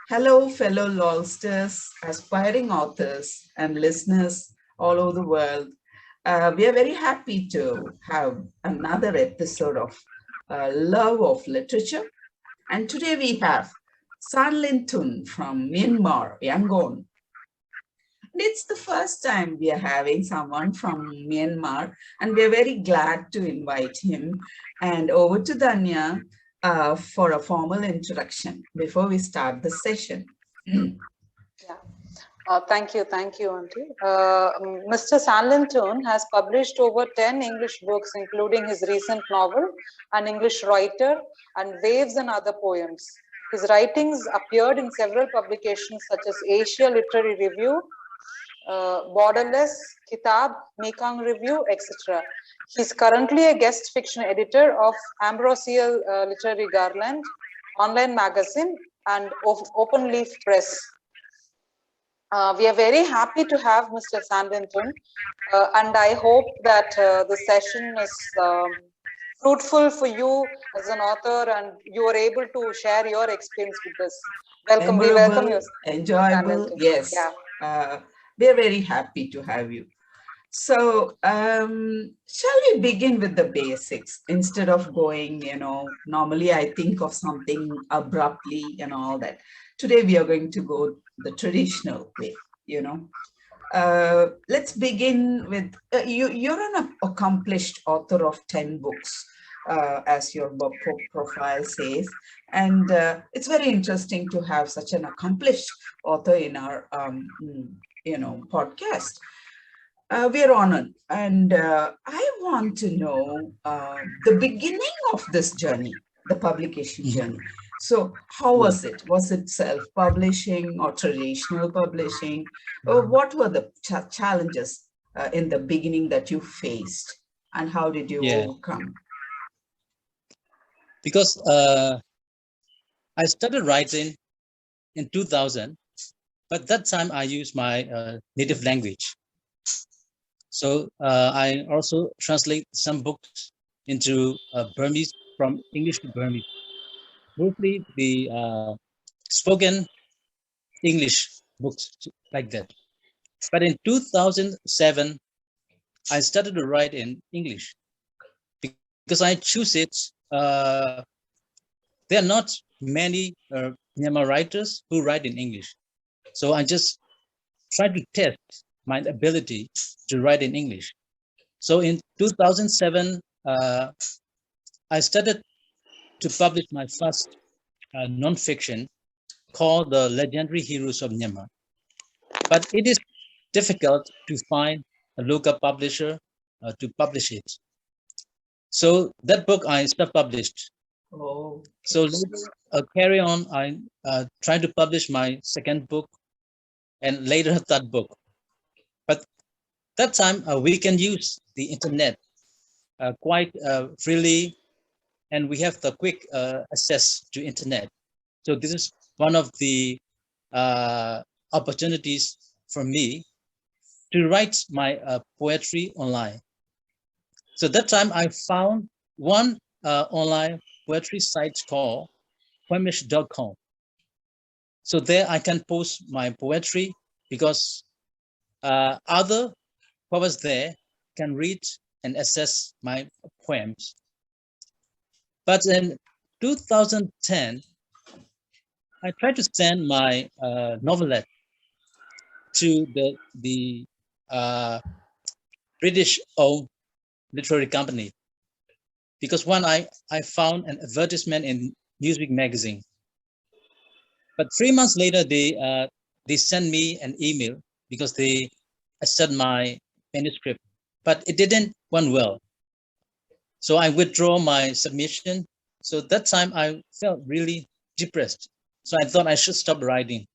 Hello, fellow lolsters, aspiring authors, and listeners all over the world. We are very happy to have another episode of Love of Literature. And today we have San Lin Tun from Myanmar, Yangon. And it's the first time we are having someone from Myanmar, and we are very glad to invite him. And over to Danya for a formal introduction before we start the session. Yeah. Thank you, Auntie. Mr. San Lin Tun has published over 10 English books, including his recent novel, An English Writer, and Waves and Other Poems. His writings appeared in several publications such as Asia Literary Review, Borderless, Kitab, Mekong Review, etc. He's currently a guest fiction editor of Ambrosial Literary Garland, online magazine, and Open Leaf Press. We are very happy to have Mr. San Lin Tun, and I hope that the session is fruitful for you as an author and you are able to share your experience with us. Welcome, we welcome you. Enjoyable, yes. Yeah. We are very happy to have you. So, shall we begin with the basics instead of going, normally I think of something abruptly and all that. Today we are going to go the traditional way, Let's begin with, you're an accomplished author of 10 books, as your book profile says. And it's very interesting to have such an accomplished author in our, podcast. We are honored. And I want to know the beginning of this journey, the publication journey. So how was it? Was it self-publishing or traditional publishing? Or what were the challenges in the beginning that you faced? And how did you overcome? Because I started writing in 2000, but that time I used my native language. So I also translate some books into Burmese, from English to Burmese, mostly the spoken English books like that. But in 2007, I started to write in English because I choose it. There are not many Myanmar writers who write in English. So I just try to test my ability to write in English. So in 2007, I started to publish my first non-fiction called The Legendary Heroes of Myanmar. But it is difficult to find a local publisher to publish it. So that book I self-published. Oh. So let's carry on. I tried to publish my second book and later third book. But that time we can use the internet quite freely, and we have the quick access to internet. So this is one of the opportunities for me to write my poetry online. So that time I found one online poetry site called poemish.com. So there I can post my poetry because other poets there can read and access my poems. But in 2010, I tried to send my novelette to the British-owned literary company because I found an advertisement in Newsweek magazine. But 3 months later, they sent me an email because they accept my manuscript, but it didn't went well. So I withdraw my submission. So that time I felt really depressed. So I thought I should stop writing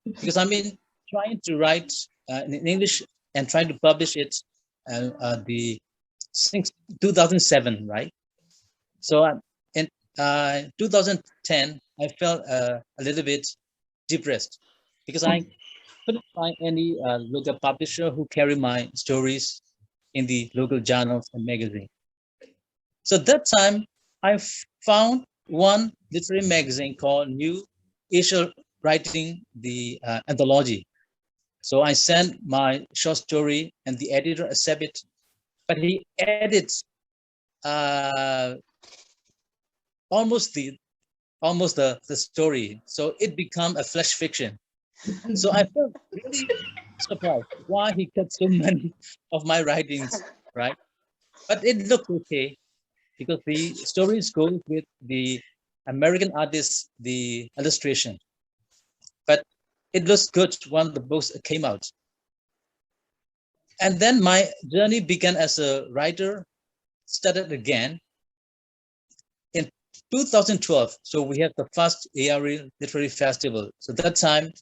because I've been trying to write in English and trying to publish it since 2007, right? So in 2010, I felt a little bit depressed because I couldn't find any local publisher who carry my stories in the local journals and magazines. So that time I found one literary magazine called New Asia writing the anthology. So I sent my short story, and the editor accepted it, but he edits uh, almost the story, so it become a flash fiction. So I felt really surprised why he cut so many of my writings, right? But it looked okay because the stories go with the American artist, the illustration. But it looks good when the books came out. And then my journey began as a writer, started again in 2012. So we have the first ARE Literary Festival. So that time,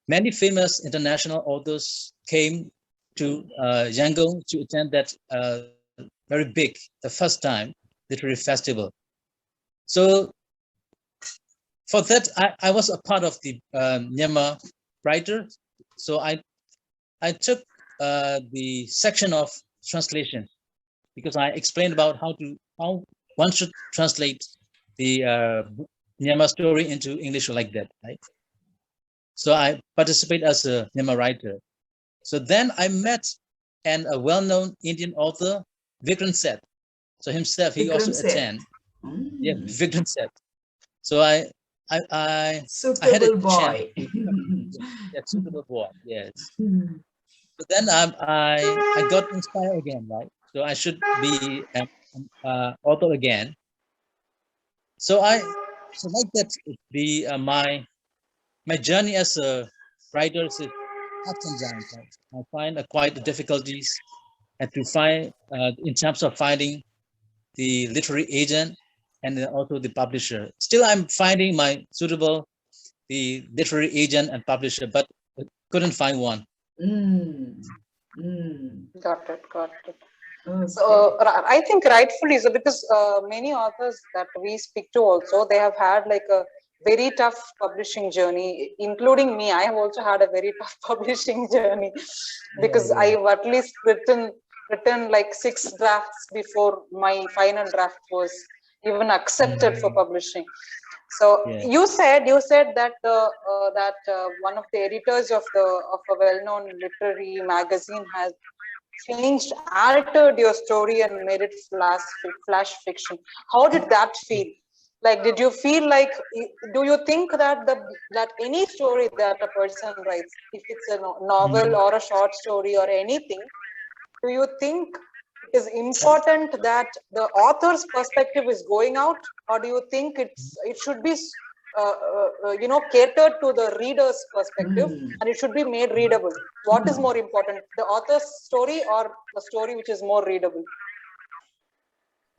many famous international authors came to Yangon to attend that very big, the first time, literary festival. So for that, I was a part of the Myanmar writer. So I took the section of translation because I explained about how one should translate the Myanmar story into English like that, right? So I participate as a Myanmar writer. So then I met a well-known Indian author, Vikram Seth. So himself, he also attend. Yeah, Vikram Seth. So I had a Suitable chance. boy. Yeah, suitable boy. Yes. But then I got inspired again, right? So I should be an author again. So like that. The my journey as a writer is ups and downs. Right? I find quite the difficulties and to find in terms of finding the literary agent and then also the publisher. Still, I'm finding my suitable the literary agent and publisher, but couldn't find one. Got it, got it. Okay. So I think rightfully so, because many authors that we speak to also, they have had like a very tough publishing journey, including me. I have also had a very tough publishing journey because Yeah. I've at least written like 6 drafts before my final draft was even accepted for publishing. So Yeah. you said that one of the editors of a well-known literary magazine has changed, altered your story and made it flash fiction. How did that feel? Like, did you feel like, do you think that that any story that a person writes, if it's a novel or a short story or anything, do you think it is important that the author's perspective is going out, or do you think it should be catered to the reader's perspective and it should be made readable? What is more important, the author's story or the story which is more readable?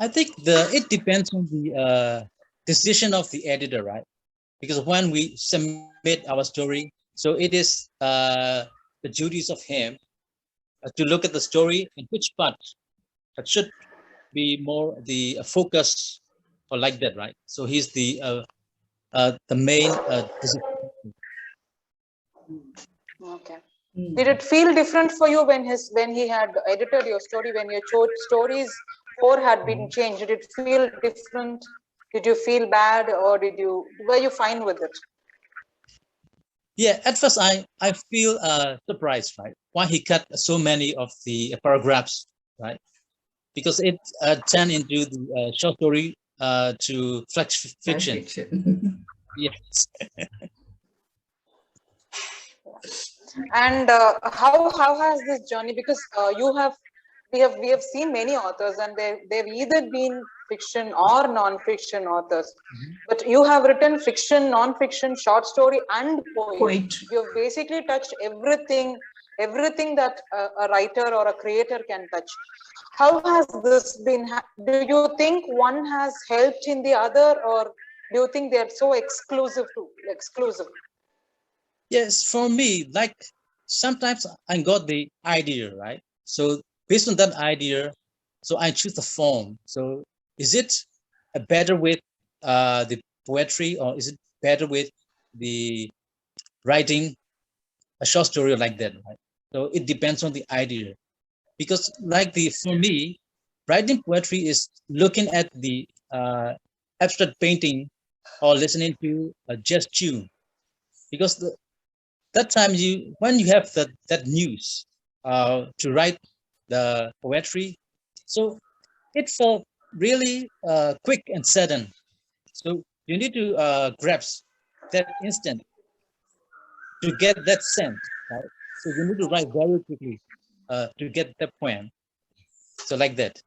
I think it depends on the decision of the editor, right? Because when we submit our story, so it is the duties of him to look at the story and which part should be more the focus or like that, right? So he's the main decision. Okay. Did it feel different for you when he had edited your story, when your stories 4 had been changed? Did it feel different? Did you feel bad, or were you fine with it? Yeah, at first I feel surprised, right? Why he cut so many of the paragraphs, right? Because it turned into the short story to flash fiction. Yes. And how has this journey? Because we have seen many authors, and they've either been fiction or non-fiction authors. But you have written fiction, non-fiction, short story, and poetry. You have basically touched everything that a writer or a creator can touch. How has this been? Do you think one has helped in the other, or do you think they're so exclusive? Yes, for me, like sometimes I got the idea, right? So based on that idea, so I choose the form. So is it a better with the poetry, or is it better with the writing a short story like that, right? So it depends on the idea. Because like for me, writing poetry is looking at the abstract painting or listening to a jazz tune. because that time when you have that news to write the poetry, so it felt really quick and sudden. So you need to grasp that instant to get that sense, right? So you need to write very quickly to get that point. So like that.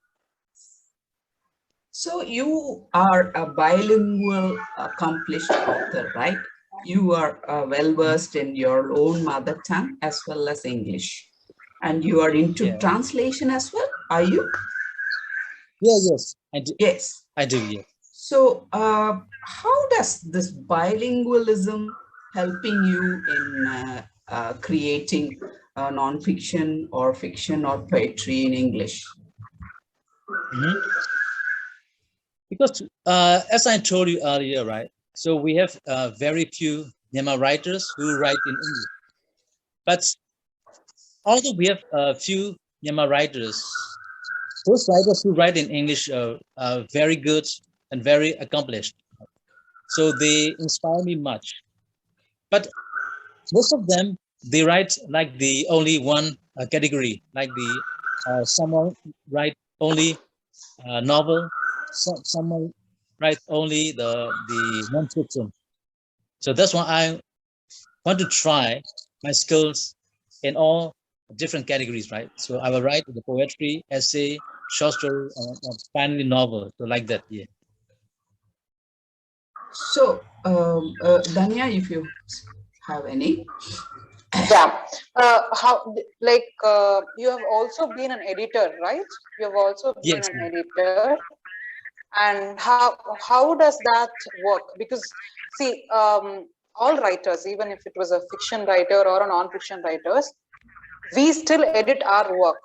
So you are a bilingual accomplished author, right? You are well Mhm. versed in your own mother tongue as well as English. And you are into Yeah. translation as well, are you? Yeah. Yes. I do. Yes. I do. Yeah. So how does this bilingualism helping you in creating non-fiction or fiction or poetry in English? Mhm. Because as I told you earlier, right? So we have very few Myanmar writers who write in English. But although we have a few Myanmar writers, those writers who write in English are very good and very accomplished. So they inspire me much. But most of them, they write like the only one category, like the someone write only novel, someone write only the non-fiction. So that's why I want to try my skills in all different categories, right? So I will write the poetry, essay, short story, and finally novel. So like that, yeah. So Danya, if you have any. Yeah. How, like, you have also been an editor, right? You have also been Yes. an editor. And how does that work? Because, see, all writers, even if it was a fiction writer or a non-fiction writers, we still edit our work.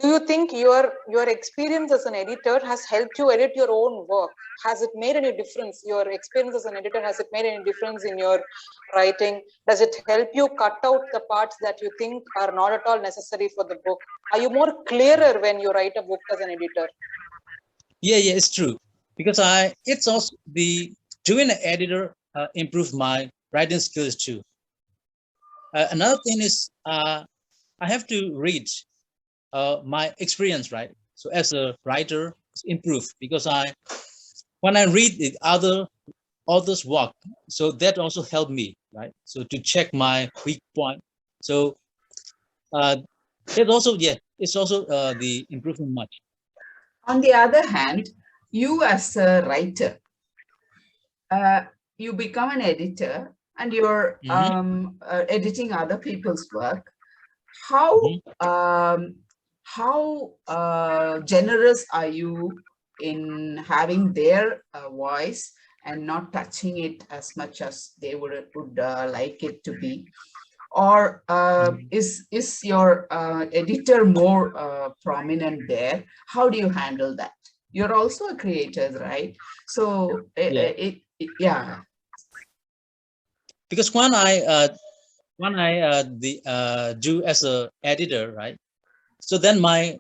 Do you think your experience as an editor has helped you edit your own work? Has it made any difference? Your experience as an editor, has it made any difference in your writing? Does it help you cut out the parts that you think are not at all necessary for the book? Are you more clearer when you write a book as an editor? Yeah, yeah, it's true. Because it's also the doing an editor improve my writing skills too. Another thing is I have to read my experience, right? So as a writer, improve because when I read the other author's work, so that also helped me, right? So to check my weak point. So uh, it also, yeah, it's also the improvement much. On the other hand, you as a writer, uh, you become an editor and you're Hmm. editing other people's work. How Hmm. generous are you in having their voice and not touching it as much as they would like it to be? Or Hmm. is your editor more prominent there? How do you handle that? You're also a creator, right? So Yeah, yeah. because when I do as a editor, right? So then my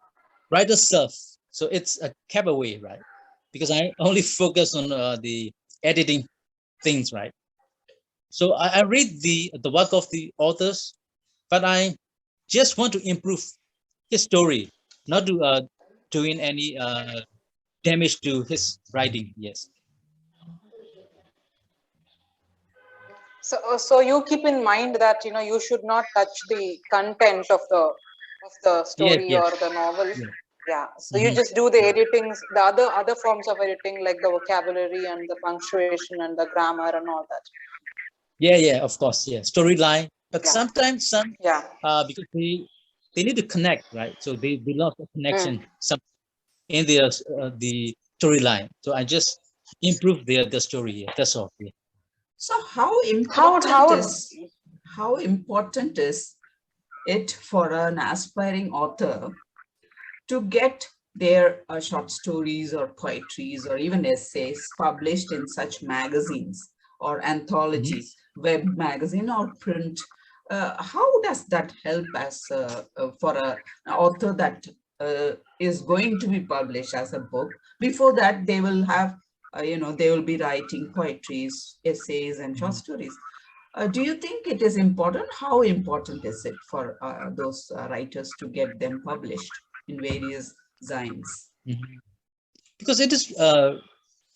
writer self, so it's a kept away, right? Because I only focus on the editing things, right? So I read the work of the authors, but I just want to improve his story, not to doing any damage to his writing. Yes. So you keep in mind that you should not touch the content of the Yes. story Yes. or the novel. Yes. Yeah. So you Hmm. just do the editing, the other forms of editing like the vocabulary and the punctuation and the grammar and all that. Yeah. Yeah. Of course. Yeah. Storyline, but Yeah. sometimes some Yeah. because they need to connect, right? So they lost a Mm. connection some in the storyline. So I just improve the story. Yeah. That's all. Yeah. So How how important is it for an aspiring author to get their short stories or poetries or even essays published in such magazines or Mhm. anthologies, web magazine or print? How does that help as for an author that is going to be published as a book? Before that, they will have, they will be writing poetries, essays, and short Mhm. stories. Do you think it is important? How important is it for those writers to get them published in various zines? Mhm. Because it is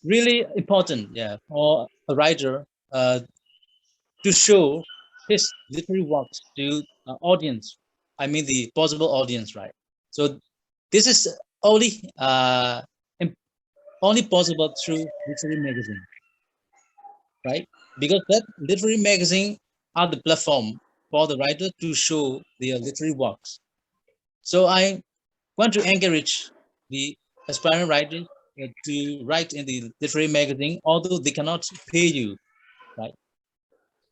really important, yeah, for a writer to show his literary works to audience. I mean, the possible audience, right? So this is only possible through literary magazine, right? Because that literary magazine are the platform for the writer to show their literary works. So I want to encourage the aspiring writers to write in the literary magazine, although they cannot pay you, right?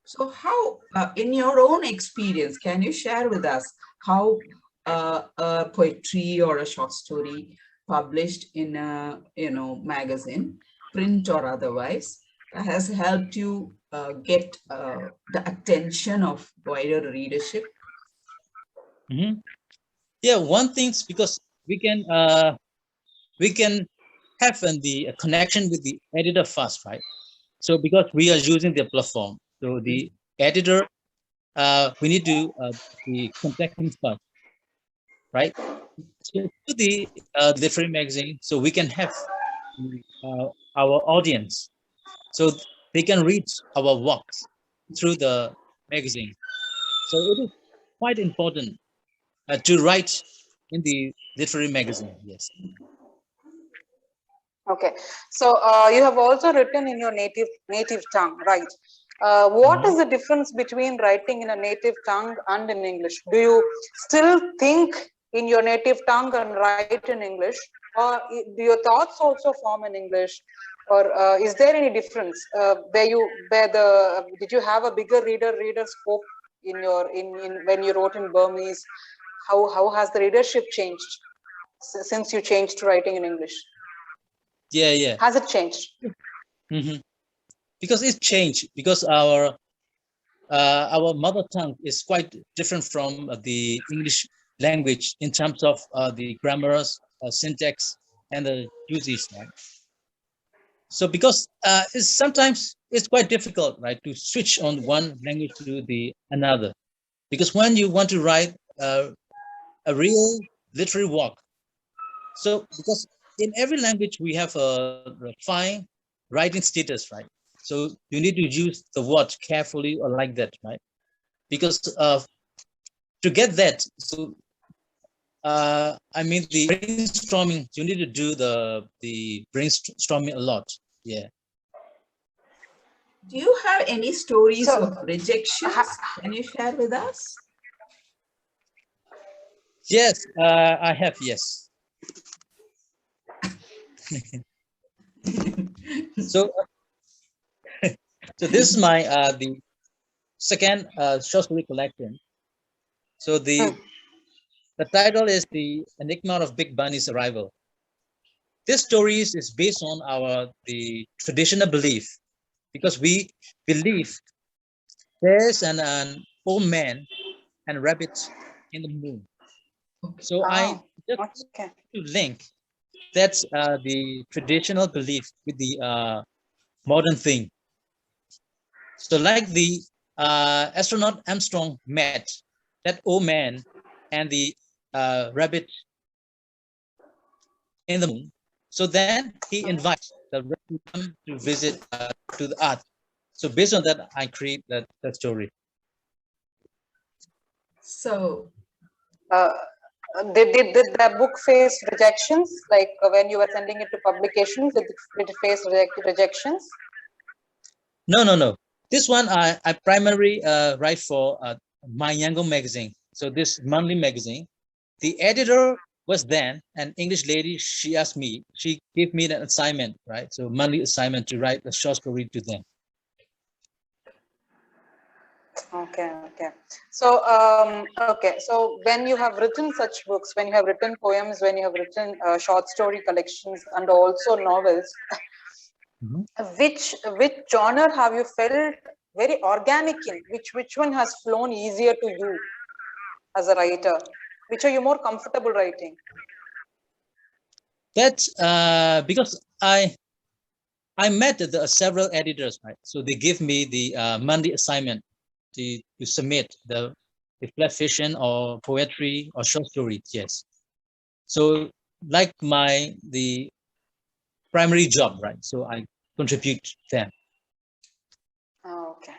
So how, in your own experience, can you share with us how a poetry or a short story published in a, magazine, print or otherwise, has helped you get the attention of wider readership? Mm-hmm. Yeah, one thing's because we can have the connection with the editor first, right? So because we are using their platform, so the editor we need to the contact him first, right? So to the literary magazine, so we can have our audience, so they can read our works through the magazine. So it is quite important to write in the literary magazine. Yes. Okay, so you have also written in your native tongue, right? What is the difference between writing in a native tongue and in English? Do you still think in your native tongue and write in English, or do your thoughts also form in English, or is there any difference? Did you have a bigger reader scope in your in when you wrote in Burmese? How has the readership changed since you changed to writing in English? Yeah, yeah. Has it changed? Mm-hmm. Because it changed because our mother tongue is quite different from the English language in terms of the grammars, syntax, and the usage. Right? So because it's sometimes it's quite difficult, right, to switch on one language to the another. Because when you want to write a real literary work, so because in every language we have a fine writing status, right? So you need to use the word carefully or like that, right? Because to get that, so I mean the brainstorming, you need to do the brainstorming a lot. Yeah. Do you have any stories So, of rejections? Can you share with us? Yes, I have. Yes. So, so this is my the second short story collection. So the title is The Enigma of Big Bunny's Arrival. This story is based on our the traditional belief because we believe there's an old man and rabbit in the moon. Okay. So I oh, just okay. to link that's the traditional belief with the modern thing. So like the astronaut Armstrong met that old man and the rabbit in the moon. So then he invites the rabbit to come to visit to the Earth. So based on that, I create that story. So, Uh, did the book face rejections? Like when you were sending it to publications, did it face rejections? No, no, no. This one I primarily write for my Yangon magazine. So this monthly magazine. The editor was then an English lady. She asked me, she gave me an assignment, right? So monthly assignment to write a short story to them. Okay, okay. So, okay. So when you have written such books, when you have written poems, when you have written short story collections and also novels, which genre have you felt very organic in? Which one has flown easier to you as a writer? Which are you more comfortable writing? That's because I met several editors, right? So they give me the monthly assignment to submit the flat fiction or poetry or short stories. Yes. So like the primary job, right? So I contribute them. Okay.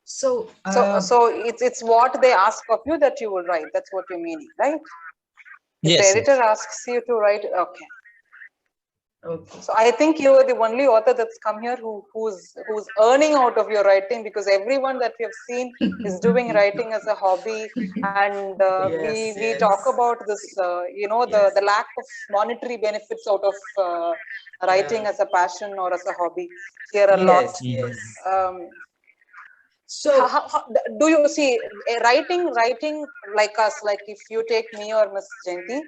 So, So it's what they ask of you that you will write. That's what you're meaning, right? If the Yes, editor yes. asks you to write, okay. okay. So I think you are the only author that's come here who's earning out of your writing, because everyone that we have seen is doing writing as a hobby, and Yes, we talk yes, about this, yes. the lack of monetary benefits out of writing Yeah. as a passion or as a hobby here a lot. Yes, Mhm. yes. Um, So, do you see writing like us, like if you take me or Miss Jayanti,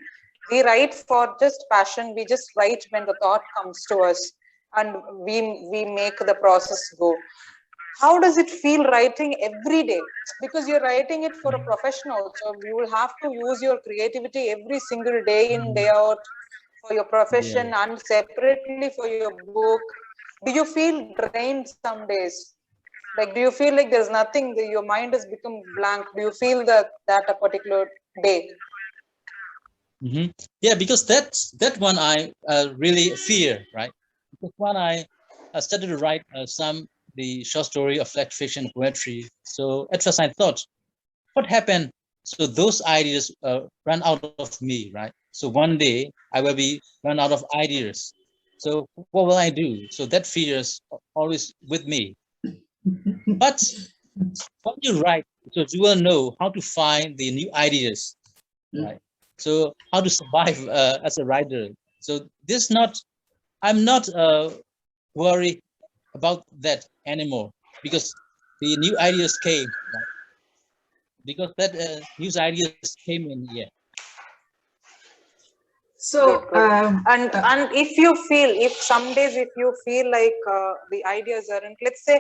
we write for just passion. We just write when the thought comes to us, and we make the process go. How does it feel writing every day? Because you're writing it for a profession also. You will have to use your creativity every single day in, day out, for your Yeah. profession and separately for your book. Do you feel drained some days? Like, do you feel like there's nothing, your mind has become blank? Do you feel that a particular day? Hmm. Yeah, because that one I really fear, right? Because when I started to write some the short story of flat fiction poetry, so at first I thought, what happened? So those ideas run out of me, right? So one day I will be run out of ideas. So what will I do? So that fear is always with me. But when you write, so you will know how to find the new ideas, right? So how to survive as a writer. So this not, I'm not worried about that anymore, because the new ideas came, right? Because that new ideas came in. Yeah. Good, so, good. And if you feel, if some days if you feel like the ideas aren't, let's say,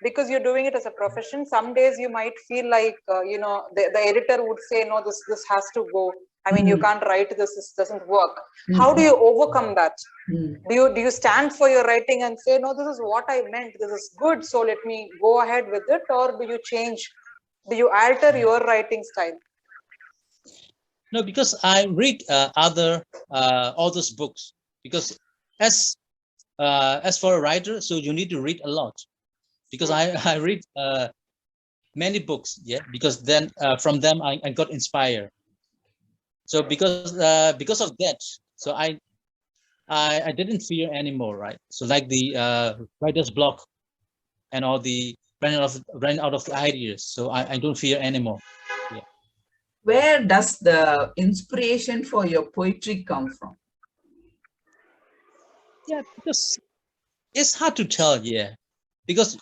because you're doing it as a profession, some days you might feel like the editor would say, no, this has to go. I mean, you can't write this. This doesn't work. How do you overcome that? Do you stand for your writing and say, no, this is what I meant. This is good. So let me go ahead with it, or do you change? Do you alter your writing style? No, because I read other authors' books. Because as for a writer, so you need to read a lot. Because I read many books, yeah. Because then from them I got inspired. So because of that, so I didn't fear anymore, right? So like the writer's block and all the running out of the ideas. So I don't fear anymore. Yeah. where does the inspiration for your poetry come from? Yeah, because it's hard to tell, yeah. Because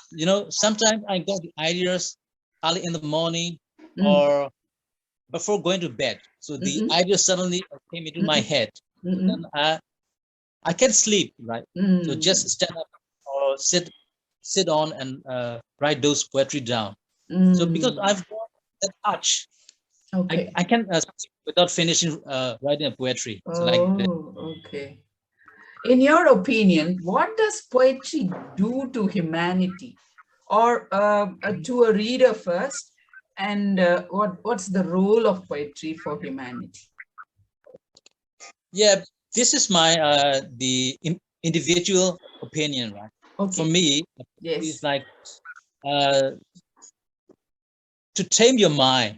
sometimes I got the ideas early in the morning or before going to bed. So the idea suddenly came into my head. So then I can't sleep, right? So just stand up or sit on and write those poetry down. So because I've got that touch, Okay. I can without finishing writing a poetry. So like that. Oh, okay. In your opinion, what does poetry do to humanity, or to a reader first, and what's the role of poetry for humanity? Yeah, this is my the individual opinion, right? For Okay. me, it's Yes. like uh, to tame your mind,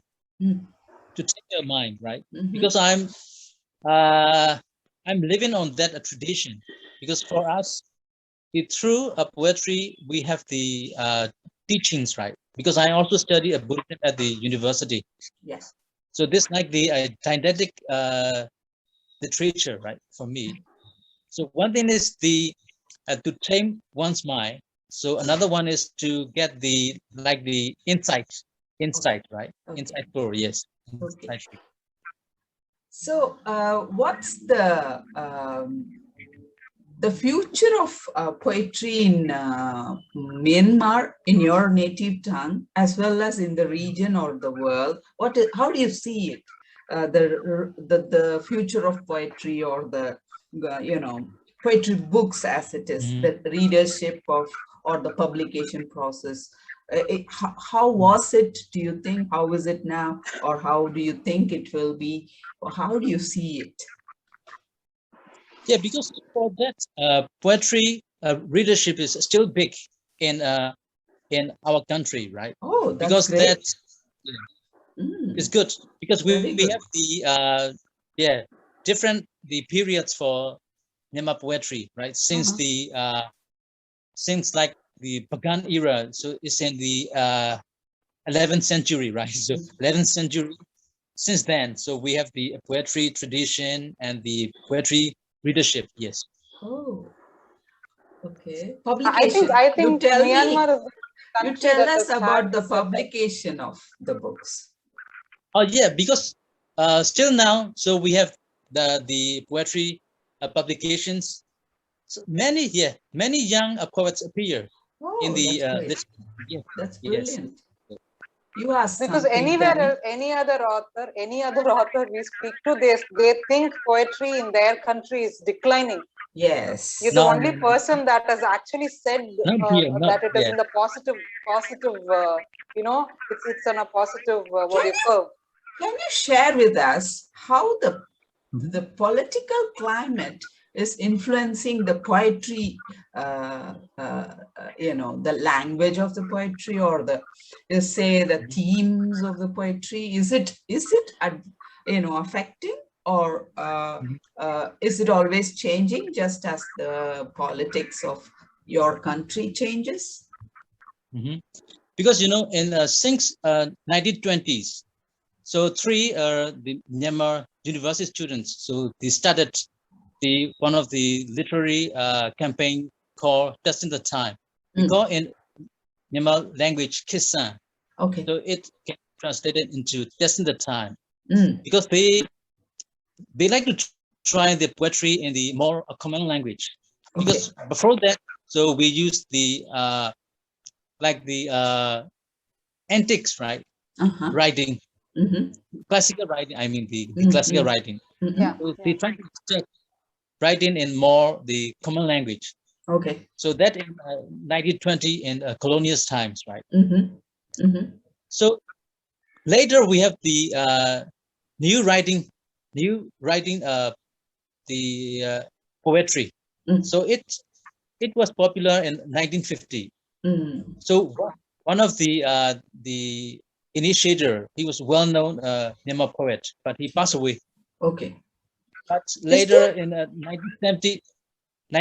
right? Because uh, I'm living on that tradition. Because for us, through poetry, we have the teachings, right? Because I also study a Buddhism at the university. Yes. So this like the didactic literature, right? For me. So one thing is to tame one's mind. So another one is to get the like the insight, right? Okay. Insight for yes. Okay. Insight. So, what's the future of poetry in Myanmar, in your native tongue, as well as in the region or the world? How do you see it? The future of poetry, or the poetry books as it is, Mhm. the readership of, or the publication process. how was it, do you think? How is it now? Or how do you think it will be? Or how do you see it? Yeah, because for that, poetry readership is still big in our country, right? Oh, that's Because great. that Mm, is good, because very we good. have the different the periods for Myanmar poetry, right? Since since like the Pagan era, so it's in the 11th century, right? So 11th century. Since then, so we have the poetry tradition and the poetry readership. Yes. Oh, okay. I think Publication. I You think tell Myanmar me. is the You country tell that us has had about the this effect. publication of the books. Oh yeah, because still now, so we have the poetry publications. So many young poets appear in Oh, the that's great. list. Yes, That's yes. brilliant. You asked Because something, anywhere Tammy. else, any other author we speak to, they think poetry in their country is declining. You're Yes. the No, only no, no, person that has actually said not here, not that it is yeah. in the positive. It's on a positive. What Can do you call? can you share with us how Mhm. the political climate is influencing the poetry, the language of the poetry, or say the themes of the poetry? Is it affecting, or Mhm. is it always changing just as the politics of your country changes? Mhm. Because in since 1920s, so three the Myanmar university students, so they started the one of the literary campaign called Just in the Time. We Mm, call in Myanmar language Kisan. okay. So it can be translated into Just in the Time, Mm, because they like to try the poetry in the more common language. okay. Because before that, so we used the like the antiques, right? Uh-huh. Writing, Mm-hmm. classical writing. I mean the classical Mm-hmm. writing. Mm-hmm. Yeah, So they yeah. try to writing in more the common language. Okay. So that in 1920 in colonial times, right? Mm-hmm. Mm-hmm. So later we have the new writing, new writing the poetry. Mm, So it was popular in 1950. mm. So one of the initiator, he was well known Myanmar poet, but he passed away. Okay. But Is later there, in 1970,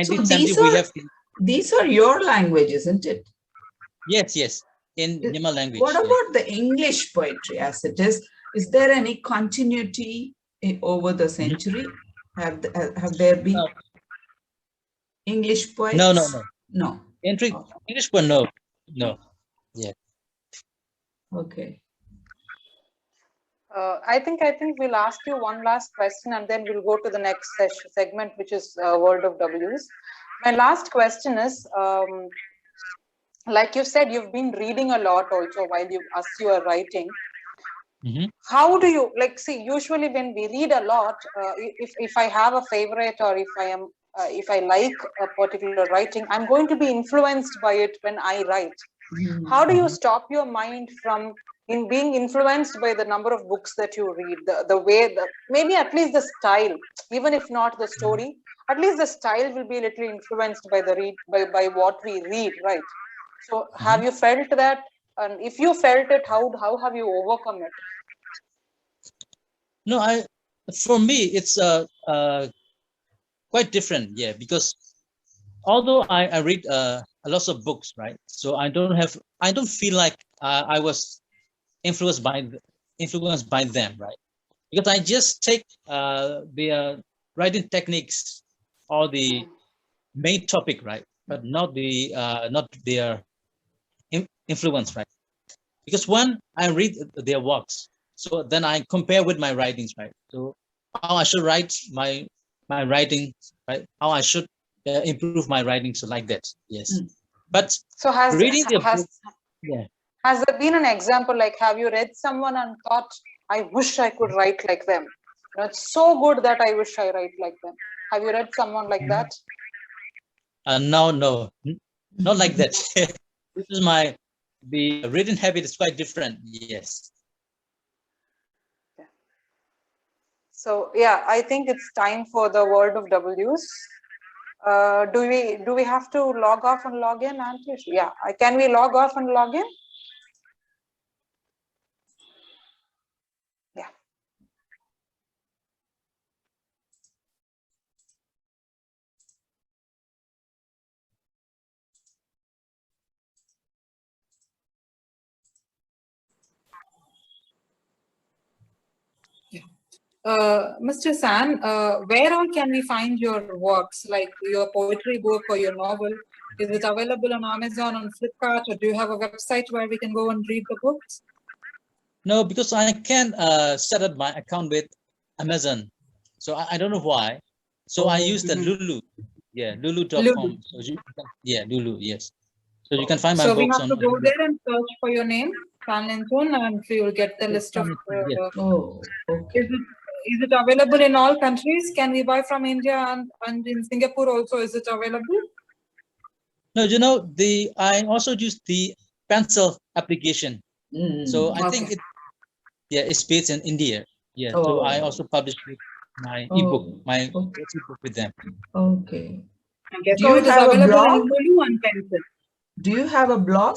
so 1970 we have the, these are your language, isn't it? yes, in Is- Myanmar What language, yes. about the English poetry as it is? Is there any continuity over the Mhm. century? Have there been Uh, English no, poets? no, no. No. English, Oh, English one, no, no. no. Yeah. Okay. I think we'll ask you one last question, and then we'll go to the next segment, which is World of W's. My last question is, like you said, you've been reading a lot also while you are writing. Mm-hmm. How do you see? Usually, when we read a lot, if I have a favorite, or if I like a particular writing, I'm going to be influenced by it when I write. How do you Mm-hmm. stop your mind from being influenced by the number of books that you read, the way, maybe at least the style, even if not the story, at least the style will be a little influenced by the read by what we read, right? So Mm-hmm. have you felt that? And if you felt it, how have you overcome it? No, for me it's quite different, yeah, because although I read a lot of books, right? So I don't feel like I was influenced influenced by them, right? Because I just take their writing techniques or the main topic, right? But not their influence, right? Because when I read their works, so then I compare with my writings, right? So how I should write my writing, right? How I should improve my writing, so like that. Yes, Mm. but So reading the book, yeah. has there been an example, like have you read someone and thought, I wish I could write like them? It's so good that I wish I write like them. Have you read someone like that? No, not like that. This is the reading habit is quite different. Yes. So yeah, I think it's time for the world of W's. Do we have to log off and log in, Antish? Yeah, can we log off and log in? Yeah. Mr. San, where all can we find your works, like your poetry book or your novel? Is it available on Amazon, on Flipkart, or do you have a website where we can go and read the books? No, because I can't set up my account with Amazon. So I don't know why. So I use the Lulu. Yeah, lulu.com. Lulu. So yeah, Lulu, yes. So you can find my So we books have on to go Lulu. there and search for your name, San Lin Tun, and we will get the list of. Yes. Okay. Is it available in all countries? Can we buy from India and in Singapore also? Is it available? No, you know, I also use the pencil application. So I think it's based in India. Yeah. So I also publish my ebook, my ebook with them. Okay. Okay. So it is available in Lulu and pencil. Do you have a blog?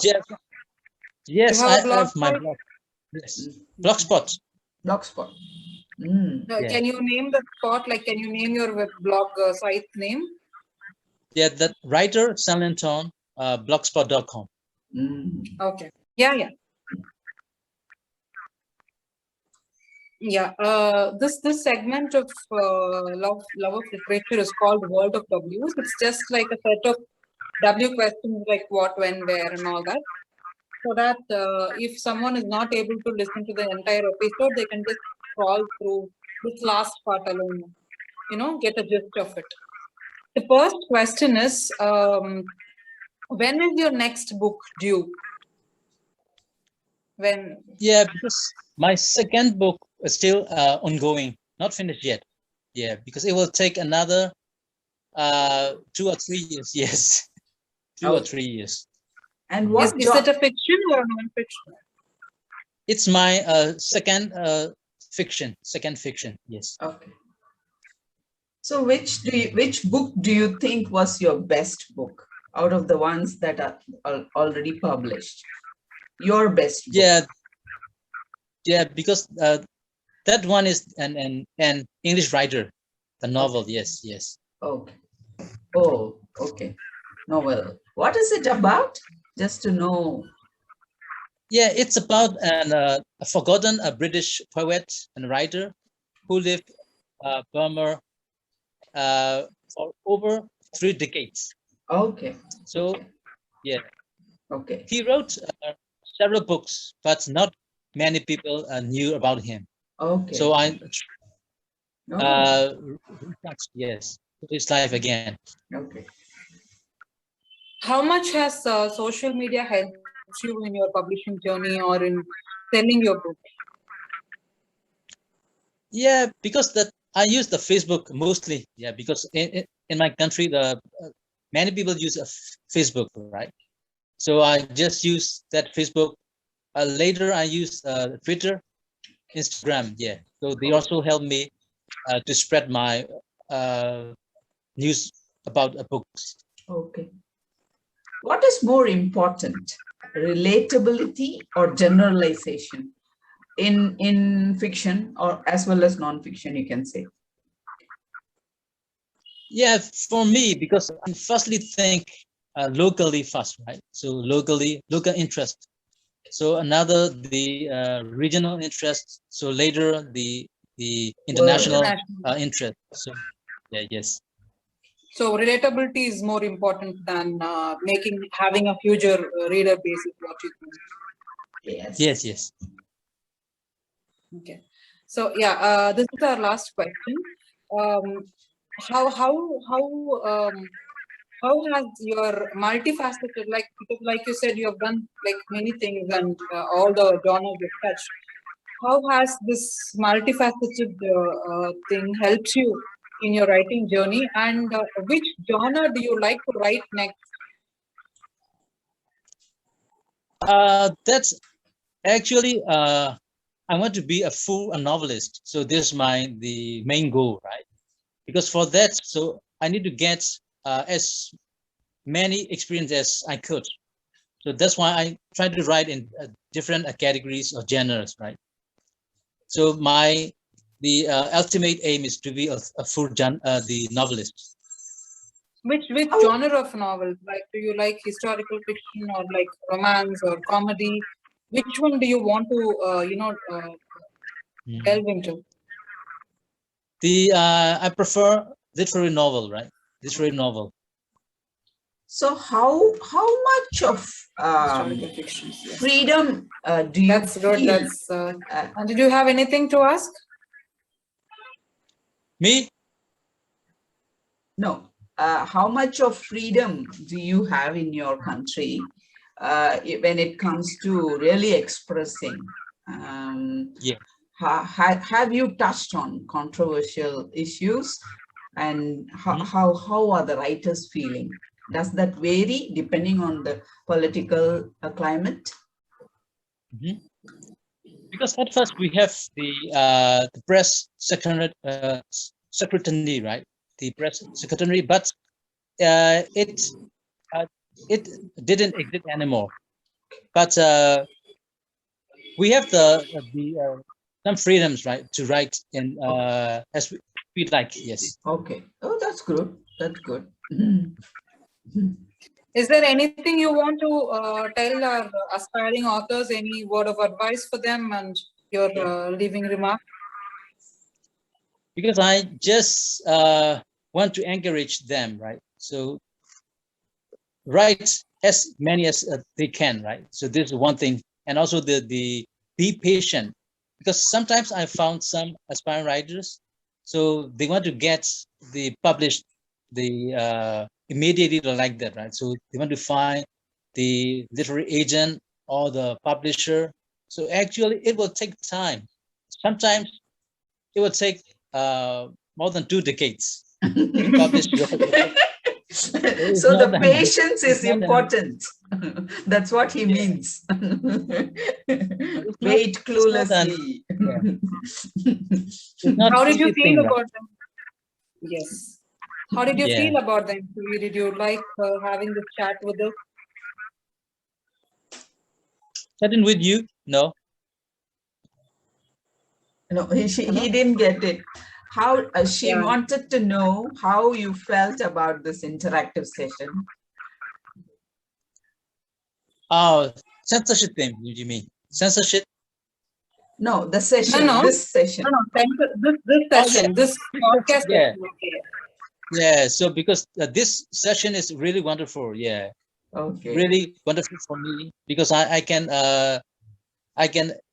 Yes, I have my blog. Yes, Blogspot. Blogspot. Can you name the spot? Like, can you name your web blog site name? Yeah, that writer San Lin Tun, blogspot.com. Okay. Yeah. Yeah. This segment of love of literature is called World of W's. It's just like a set of W questions like what, when, where, and all that. So that if someone is not able to listen to the entire episode, they can just scroll through this last part alone, get a gist of it. The first question is, when is your next book due? When? Yeah, because my second book is still ongoing, not finished yet. Yeah, because it will take another 2 or 3 years. Yes, 2 or 3 years. And what is it a fiction or non-fiction? It's my second fiction. Yes. Okay. So which book do you think was your best book out of the ones that are already published? Your best book? Yeah, because that one is an English writer, the novel. Yes. Okay. Oh, okay. Novel. What is it about? Just to know. Yeah, it's about a forgotten British poet and writer who lived Burma for over 3 decades. Okay. So, yeah. Okay. He wrote several books, but not many people knew about him. Okay. So yes, his life again. Okay. How much has social media helped you in your publishing journey or in selling your book? Yeah, because I use the Facebook mostly. Yeah, because in my country, many people use Facebook, right? So I just use that Facebook. Later, I use Twitter, Instagram. Yeah, so they also help me to spread my news about books. Okay. What is more important, relatability or generalization in fiction or as well as non-fiction, you can say? Yeah, for me, because I firstly think locally first, right? So local interest. So another the regional interest. So later the international interest. So yes. So relatability is more important than having a huge reader base is what you think. Yes. Okay. So yeah, this is our last question. How has your multifaceted, like you said, you have done like many things and all the genres you've touched. How has this multifaceted thing helped you in your writing journey, and which genre do you like to write next? That's actually I want to be a full novelist. So this is the main goal, right? Because for that, so I need to get as many experience as I could. So that's why I try to write in different categories or genres, right? So the ultimate aim is to be a full the novelist. Which genre of novel? Like, do you like historical fiction or like romance or comedy? Which one do you want to delve into? I prefer literary novel, right? Literary novel. So how much of Historical fictions, yes. freedom do you That's good. feel? That's and did you have anything to ask? Me? No. How much of freedom do you have in your country when it comes to really expressing? Yeah. Have you touched on controversial issues, and how are the writers feeling? Does that vary depending on the political climate? Because at first we have the press secretary, right? The press secretary, but it didn't exist anymore. But we have some freedoms, right, to write in as we like. Yes. Okay. Oh, that's good. That's good. Is there anything you want to tell our aspiring authors? Any word of advice for them and your leaving remark? Because I just want to encourage them, right? So write as many as they can, right? So this is one thing, and also the be patient, because sometimes I found some aspiring writers, so they want to get the published immediately like that, right? So they want to find the literary agent or the publisher. So actually, it will take time. Sometimes it will take more than 2 decades to publish your So the patience is important. That's what he means. Wait cluelessly. How did you feel about them? Yes. How did you feel about the interview? Did you like having this chat with us? Chatting with you? No. No, he didn't get it. How she wanted to know how you felt about this interactive session. Oh, censorship thing, you mean? Censorship? No, the session, this session. This session, this podcast session. Yeah, so because this session is really wonderful, yeah. Okay. Really wonderful for me, because I can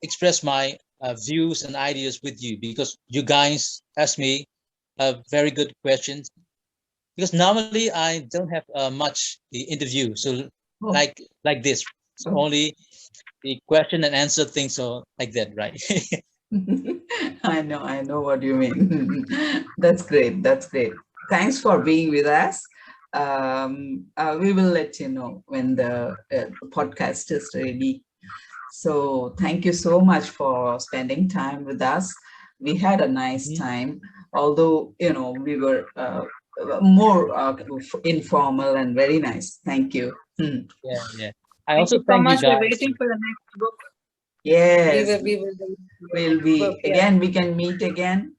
express my views and ideas with you, because you guys ask me very good questions. Because normally I don't have much the interview, so like this, it's only the question and answer thing, so like that, right? I know what you mean. That's great. That's great. Thanks for being with us. We will let you know when the podcast is ready. So thank you so much for spending time with us. We had a nice time, although, we were more informal and very nice. Thank you. Yeah. I also thank you thank so much. you guys. We're waiting for the next book. Yes. We will again, we can meet again.